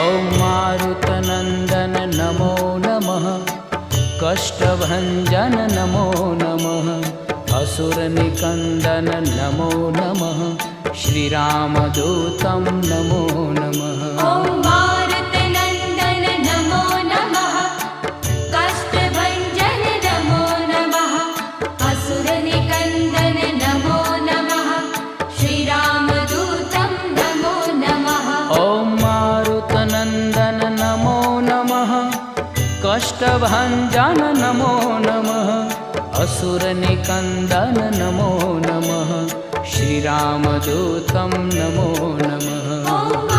ॐ मारुतनन्दन नमो नमः, कष्टभञ्जन नमो नमः, असुरनिकन्दन नमो नमः, श्रीरामदूतं नमो नमः। ॐ मारुतनन्दन नमो नमः, कष्टभञ्जन नमो नमः, असुरनिकन्दन नमो नमः, श्रीरामदूतं नमो नमः। ॐ मारुतनन्दन नमो नमः, कष्टभञ्जन नमो नमः, असुरनिकन्दन नमो नमः, श्रीरामदूतं नमो नमः।